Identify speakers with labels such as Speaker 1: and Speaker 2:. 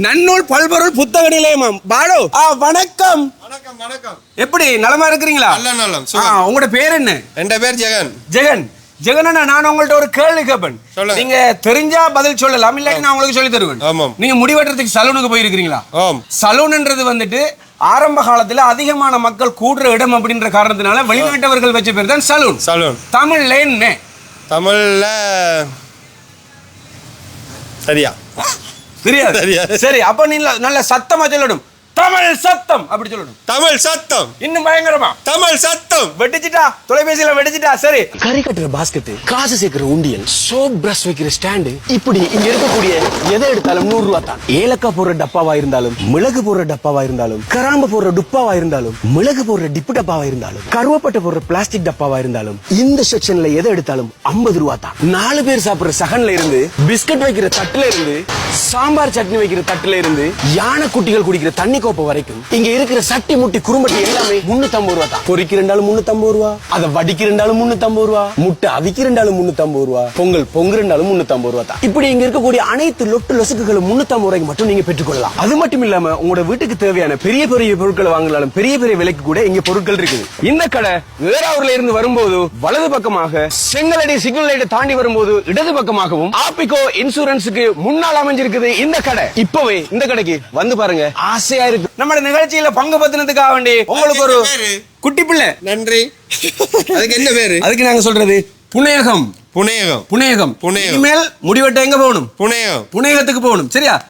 Speaker 1: நன்னூல் பல்பொருள் புத்தக நிலையமாம் பாலு. வணக்கம்.
Speaker 2: வணக்கம் வணக்கம்.
Speaker 1: எப்படி நலமா இருக்கிறீங்களா?
Speaker 2: நல்ல நலம்.
Speaker 1: உங்களோட பேர் என்ன?
Speaker 2: என் பேர் ஜெகன்.
Speaker 1: ஜெகன். ஜெகனா, நான் உங்கள்ட்ட ஒரு கேள்வி கேட்பேன். நீங்க தெரிஞ்சா பதில் சொல்லலாம், இல்லாட்டி நான் உங்களுக்கு சொல்லி தருவேன்.
Speaker 2: ஆமாம்.
Speaker 1: நீங்க முடிவெட்டுறதுக்கு சலூனுக்கு போயிருக்கீங்களா?
Speaker 2: ஆம்.
Speaker 1: சலூன்ன்றது வந்துட்டு ஆரம்ப காலத்துல அதிகமான மக்கள் கூடுற இடம் அப்படின்ற காரணத்தினால வெளிநாட்டவர்கள் வச்ச பேர் தான் சலூன்.
Speaker 2: சலூன்.
Speaker 1: தமிழ்ல என்ன?
Speaker 2: தமிழ்ல சரியா
Speaker 1: தெரியாது. சரி, அப்ப நீ நல்ல சத்தமா சொல்லணும். தமிழ் சத்தம் அப்படி சொல்லணும்.
Speaker 2: தமிழ் சத்தம்.
Speaker 1: இன்னும் பயங்கரமா
Speaker 2: தமிழ் சத்தம்.
Speaker 1: வெடிச்சிட்டா, தொலைபேசியில வெடிச்சிட்டா. சரி,
Speaker 3: கறி கட்டுற பாஸ்கெட், காசு சேர்க்கிற உண்டியல், சோப் பிரஷ் வைக்கிற ஸ்டாண்டு, இப்படி இங்க இருக்கக்கூடிய எதை எடுத்தாலும் 100 ரூபா தான். ஏலக்காய் போடுற டப்பாவா இருந்தாலும், மிளகு போடுற டப்பாவா இருந்தாலும், கிராம்பு போடுற டுப்பாவா இருந்தாலும், மிளகு போடுற டிப்பு டப்பாவா இருந்தாலும், கருவப்பட்டை போடுற பிளாஸ்டிக் டப்பாவா இருந்தாலும், இந்த செக்ஷன்ல எதை எடுத்தாலும் 50 ரூபா தான். 4 பேர் சாப்பிடுற சகன்ல இருந்து, பிஸ்கட் வைக்கிற தட்டுல இருந்து, சாம்பார் சட்னி வைக்கிற தட்டுல இருந்து, யானை குட்டிகள் குடிக்கிற தண்ணி கோப்பை வரைக்கும் இங்க இருக்கிற சட்டி முட்டி குறும்பட்டி எல்லாமே 350 ரூபா தான். பொரிக்கிறண்டாலும் 350 ரூபா, அதை வடிக்கிறண்டாலும் 350 ரூபா, முட்டை அவிக்கிறண்டாலும் 350 ரூபா, பொங்கல் பொங்குறண்டாலும் 350 ரூபா தான். இப்படி இங்க இருக்கக்கூடிய அனைத்து லொட்டு லொசுக்குகளும் 350 ரூபாய்க்கு மட்டும் நீங்க பெற்றுக்கொள்ளலாம். அது மட்டும் இல்லாம உங்களோட வீட்டுக்கு தேவையான பெரிய பெரிய பொருட்களை வாங்கினாலும் பெரிய பெரிய விலைக்கு கூட இங்க பொருட்கள் இருக்குது. இந்த கடை வேறாவூர்ல இருந்து வரும்போது வலது பக்கமாக, செங்கலடி சிக்னல் லைட்டை தாண்டி வரும்போது இடது பக்கமாகவும், ஆப்பிகோ இன்சூரன்ஸுக்கு முன்னால் அமைஞ்சிருக்குது இந்த கடை. இப்பவே இந்த கடைக்கு வந்து பாருங்க, ஆசையா இருக்கு. நம்ம நிகழ்ச்சியில பங்கு பத்தினதுக்காக வேண்டி உங்களுக்கு ஒரு குட்டி பிள்ளை.
Speaker 2: நன்றி. அதுக்கு என்ன பேரு?
Speaker 1: அதுக்கு நாங்க சொல்றது புனேகம்.
Speaker 2: புனேகம்.
Speaker 1: புனேகம்.
Speaker 2: புனேகம்.
Speaker 1: இனிமேல் முடிவெட்ட எங்க போகணும்?
Speaker 2: புனேகம்.
Speaker 1: புனேகத்துக்கு போகணும். சரியா?